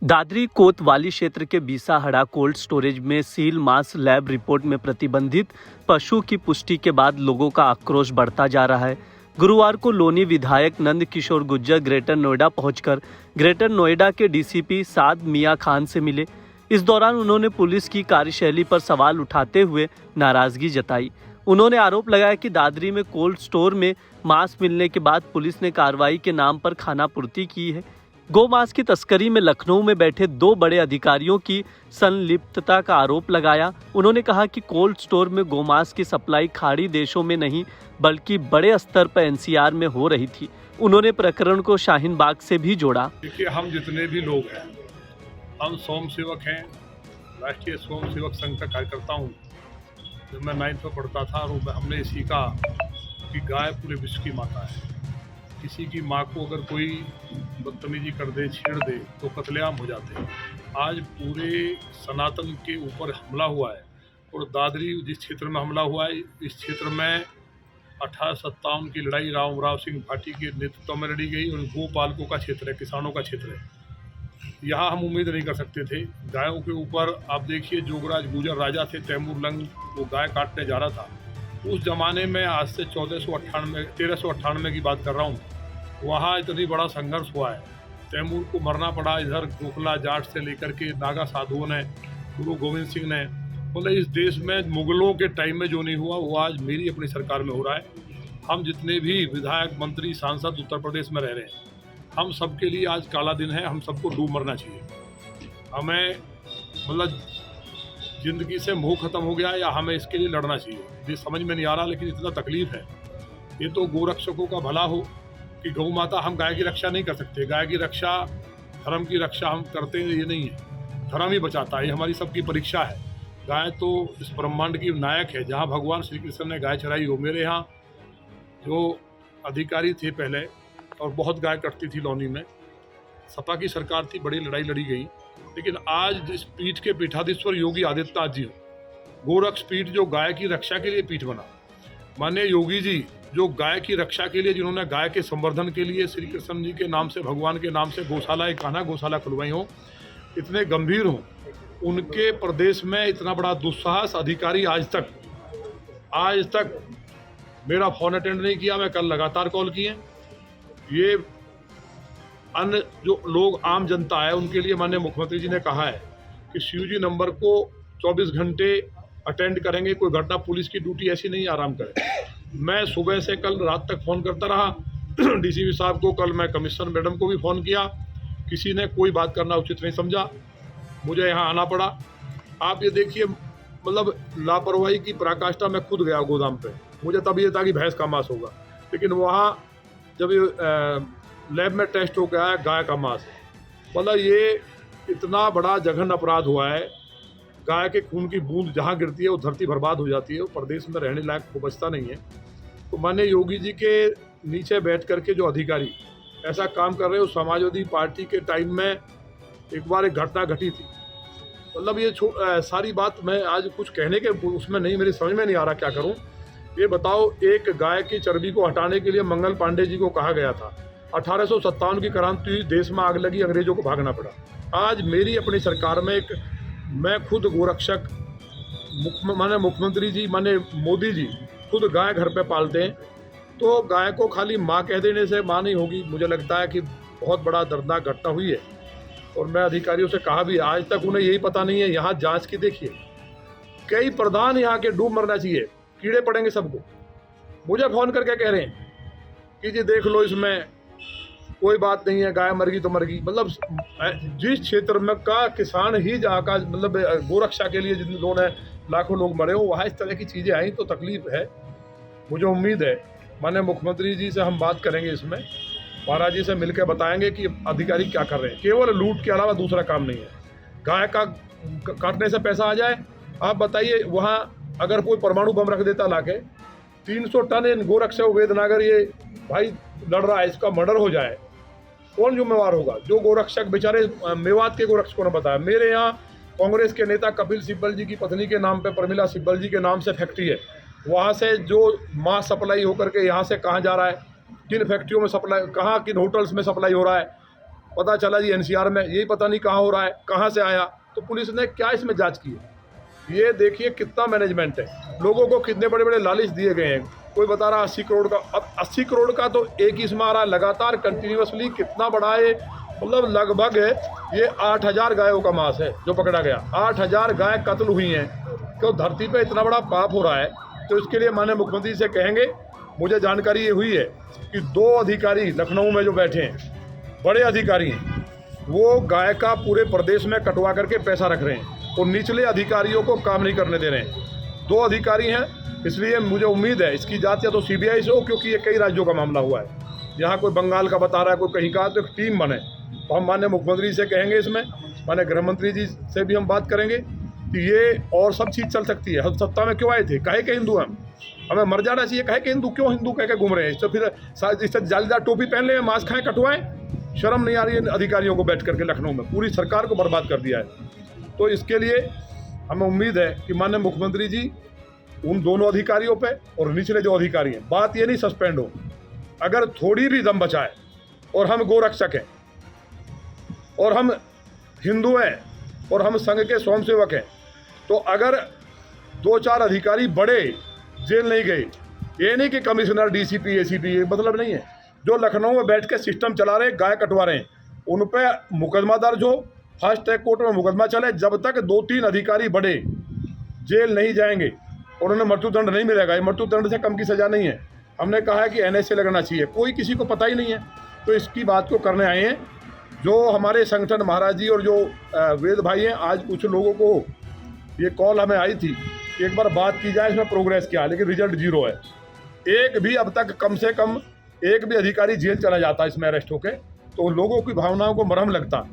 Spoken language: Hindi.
दादरी कोतवाली क्षेत्र के बीसाहड़ा कोल्ड स्टोरेज में सील मास लैब रिपोर्ट में प्रतिबंधित पशु की पुष्टि के बाद लोगों का आक्रोश बढ़ता जा रहा है। गुरुवार को लोनी विधायक नंद किशोर गुर्जर ग्रेटर नोएडा पहुंचकर ग्रेटर नोएडा के डीसीपी साद मियां खान से मिले। इस दौरान उन्होंने पुलिस की कार्यशैली पर सवाल उठाते हुए नाराजगी जताई। उन्होंने आरोप लगाया कि दादरी में कोल्ड स्टोर में मांस मिलने के बाद पुलिस ने कार्रवाई के नाम पर खानापूर्ति की है। गौ मांस की तस्करी में लखनऊ में बैठे 2 बड़े अधिकारियों की संलिप्तता का आरोप लगाया। उन्होंने कहा कि कोल्ड स्टोर में गौ मांस की सप्लाई खाड़ी देशों में नहीं बल्कि बड़े स्तर पर एनसीआर में हो रही थी। उन्होंने प्रकरण को शाहीन बाग से भी जोड़ा। देखिए, हम जितने भी लोग हैं, हम स्वयं सेवक हैं, राष्ट्रीय स्वयं सेवक संघ का कार्यकर्ता हूँ। जब मैं 9th में पढ़ता था और हमने सीखा कि गाय पूरे विश्व की माता है। किसी की माँ को अगर कोई बदतमीजी कर दे, छेड़ दे तो कत्लेआम हो जाते हैं। आज पूरे सनातन के ऊपर हमला हुआ है और दादरी जिस क्षेत्र में हमला हुआ है, इस क्षेत्र में 1857 की लड़ाई राव सिंह भाटी के नेतृत्व में लड़ी गई और गोपालकों का क्षेत्र है, किसानों का क्षेत्र है। यहाँ हम उम्मीद नहीं कर सकते थे। गायों के ऊपर आप देखिए, जोगराज गुजर राजा थे, तैमूर लंग वो गाय काटने जा रहा था। उस ज़माने में, आज से 1398 की बात कर रहा हूँ, वहाँ इतनी बड़ा संघर्ष हुआ है। तैमूर को मरना पड़ा। इधर गोखला जाट से लेकर के नागा साधुओं ने, गुरु गोविंद सिंह ने, मतलब इस देश में मुगलों के टाइम में जो नहीं हुआ वो आज मेरी अपनी सरकार में हो रहा है। हम जितने भी विधायक, मंत्री, सांसद उत्तर प्रदेश में रह रहे हैं, हम सबके लिए आज काला दिन है। हम सबको डूब मरना चाहिए। हमें मतलब ज़िंदगी से मोह खत्म हो गया या हमें इसके लिए लड़ना चाहिए, ये समझ में नहीं आ रहा। लेकिन इतना तकलीफ है। ये तो गोरक्षकों का भला हो कि गौ माता, हम गाय की रक्षा नहीं कर सकते। गाय की रक्षा, धर्म की रक्षा हम करते हैं, ये नहीं है। धर्म ही बचाता है, ये हमारी सबकी परीक्षा है। गाय तो इस ब्रह्मांड की नायक है। जहाँ भगवान श्री कृष्ण ने गाय चराई हो, मेरे यहाँ जो अधिकारी थे पहले, और बहुत गाय कटती थी लोनी में, सपा की सरकार थी, बड़ी लड़ाई लड़ी गई। लेकिन आज इस पीठ के पीठाधीश्वर योगी आदित्यनाथ जी, गोरक्ष पीठ जो गाय की रक्षा के लिए पीठ बना, माननीय योगी जी जो गाय की रक्षा के लिए, जिन्होंने गाय के संवर्धन के लिए श्री कृष्ण जी के नाम से, भगवान के नाम से गौशाला, एक कान्हा गौशाला खुलवाई हो, इतने गंभीर हों, उनके प्रदेश में इतना बड़ा दुस्साहस अधिकारी आज तक मेरा फ़ोन अटेंड नहीं किया। मैं कल लगातार कॉल किए। ये अन्य जो लोग, आम जनता है, उनके लिए माननीय मुख्यमंत्री जी ने कहा है कि सीयूजी नंबर को 24 घंटे अटेंड करेंगे। कोई घटना, पुलिस की ड्यूटी ऐसी नहीं, आराम करें। मैं सुबह से कल रात तक फ़ोन करता रहा डीसीपी साहब को। कल मैं कमिश्नर मैडम को भी फ़ोन किया, किसी ने कोई बात करना उचित नहीं समझा। मुझे यहाँ आना पड़ा। आप ये देखिए, मतलब लापरवाही की पराकाष्ठा। मैं खुद गया गोदाम पे, मुझे तब ये था कि भैंस का मांस होगा, लेकिन वहाँ जब ये लैब में टेस्ट हो गया है गाय का मांस, मतलब ये इतना बड़ा जघन अपराध हुआ है। गाय के खून की बूंद जहाँ गिरती है वो धरती बर्बाद हो जाती है, वो प्रदेश में रहने लायक वो बचता नहीं है। तो माननीय योगी जी के नीचे बैठ करके जो अधिकारी ऐसा काम कर रहे हो, समाजवादी पार्टी के टाइम में एक बार एक घटना घटी थी। मतलब ये सारी बात मैं आज कुछ कहने के उसमें नहीं, मेरी समझ में नहीं आ रहा क्या करूं। ये बताओ, एक गाय की चर्बी को हटाने के लिए मंगल पांडे जी को कहा गया था। 1857 की क्रांति हुई, देश में आग लगी, अंग्रेजों को भागना पड़ा। आज मेरी अपनी सरकार में मैं खुद गोरक्षक, माने मुख्यमंत्री जी, माने मोदी जी खुद गाय घर पे पालते हैं। तो गाय को खाली माँ कह देने से माँ नहीं होगी। मुझे लगता है कि बहुत बड़ा दर्दनाक घटना हुई है और मैं अधिकारियों से कहा भी, आज तक उन्हें यही पता नहीं है। यहाँ जांच की देखिए, कई प्रधान यहाँ के डूब मरना चाहिए, कीड़े पड़ेंगे सबको। मुझे फ़ोन करके कह रहे हैं कि जी देख लो, इसमें कोई बात नहीं है, गाय मर गई तो मर गई। मतलब जिस क्षेत्र में का किसान ही जहाँ का, मतलब गोरक्षा के लिए जिन लोगों ने लाखों लोग मरे हो, वहाँ इस तरह की चीज़ें आई तो तकलीफ है। मुझे उम्मीद है माननीय मुख्यमंत्री जी से हम बात करेंगे, इसमें महाराज जी से मिलकर बताएंगे कि अधिकारी क्या कर रहे हैं। केवल लूट के अलावा दूसरा काम नहीं है। गाय का काटने से पैसा आ जाए। आप बताइए, वहाँ अगर कोई परमाणु बम रख देता लाके, 300 टन इन गोरक्षक वेदनागर ये भाई लड़ रहा है, इसका मर्डर हो जाए, कौन जिम्मेवार होगा? जो गोरक्षक बेचारे, मेवात के गोरक्षकों ने बताया। मेरे यहाँ कांग्रेस के नेता कपिल सिब्बल जी की पत्नी के नाम पे, प्रमिला सिब्बल जी के नाम से फैक्ट्री है। वहाँ से जो मांस सप्लाई होकर के यहाँ से कहाँ जा रहा है, किन फैक्ट्रियों में सप्लाई, कहाँ किन होटल्स में सप्लाई हो रहा है, पता चला जी एनसीआर में, यही पता नहीं कहाँ हो रहा है, कहाँ से आया। तो पुलिस ने क्या इसमें जांच की है? ये देखिए कितना मैनेजमेंट है, लोगों को कितने बड़े बड़े लालच दिए गए हैं। कोई बता रहा 80 करोड़ का, अब 80 करोड़ का तो एक ही इसमें आ रहा है लगातार कंटिन्यूसली। कितना बड़ा है, मतलब लगभग ये 8000 गायों का मांस है जो पकड़ा गया। 8000 गाय कत्ल हुई हैं। क्यों धरती पे इतना बड़ा पाप हो रहा है? तो इसके लिए माननीय मुख्यमंत्री से कहेंगे। मुझे जानकारी ये हुई है कि 2 अधिकारी लखनऊ में जो बैठे हैं, बड़े अधिकारी हैं, वो गाय का पूरे प्रदेश में कटवा करके पैसा रख रहे हैं और निचले अधिकारियों को काम नहीं करने दे रहे हैं। 2 अधिकारी हैं, इसलिए मुझे उम्मीद है इसकी जांच या तो सीबीआई से हो, क्योंकि ये कई राज्यों का मामला हुआ है। यहाँ कोई बंगाल का बता रहा है, कोई कहीं का, तो एक टीम बने। तो हम माननीय मुख्यमंत्री से कहेंगे, इसमें माननीय गृह मंत्री जी से भी हम बात करेंगे कि ये और सब चीज़ चल सकती है। हम सत्ता में क्यों आए थे? काहे के हिंदू हम? हमें मर जाना चाहिए। काहे के हिंदू? क्यों हिंदू कह के घूम रहे हैं? इससे फिर इससे जालीदार टोपी पहन ले, मास्क खाएं, कटवाएं। शर्म नहीं आ रही है अधिकारियों को बैठ करके लखनऊ में? पूरी सरकार को बर्बाद कर दिया है। तो इसके लिए हमें उम्मीद है कि माननीय मुख्यमंत्री जी उन दोनों अधिकारियों पे और निचले जो अधिकारी हैं, बात ये नहीं सस्पेंड हो, अगर थोड़ी भी दम बचाए और हम गोरक्षक हैं और हम हिंदू हैं और हम संघ के स्वयंसेवक हैं, तो अगर 2-4 अधिकारी बड़े जेल नहीं गए, ये नहीं कि कमिश्नर, डीसीपी, एसीपी, ये मतलब नहीं है। जो लखनऊ में बैठ के सिस्टम चला रहे, गाय कटवा रहे हैं, उन पर मुकदमा दर्ज हो, फास्ट ट्रैक कोर्ट में मुकदमा चले। जब तक 2-3 अधिकारी बड़े जेल नहीं जाएंगे, उन्होंने मृत्युदंड नहीं मिलेगा। ये मृत्युदंड से कम की सज़ा नहीं है। हमने कहा है कि एनएसए लगना चाहिए, कोई किसी को पता ही नहीं है। तो इसकी बात को करने आए हैं जो हमारे संगठन महाराज जी और जो वेद भाई हैं। आज कुछ लोगों को ये कॉल हमें आई थी कि एक बार बात की जाए, इसमें प्रोग्रेस क्या है, लेकिन रिजल्ट 0 है। एक भी अब तक, कम से कम एक भी अधिकारी जेल चला जाता इसमें अरेस्ट होकर, तो लोगों की भावनाओं को मरहम लगता।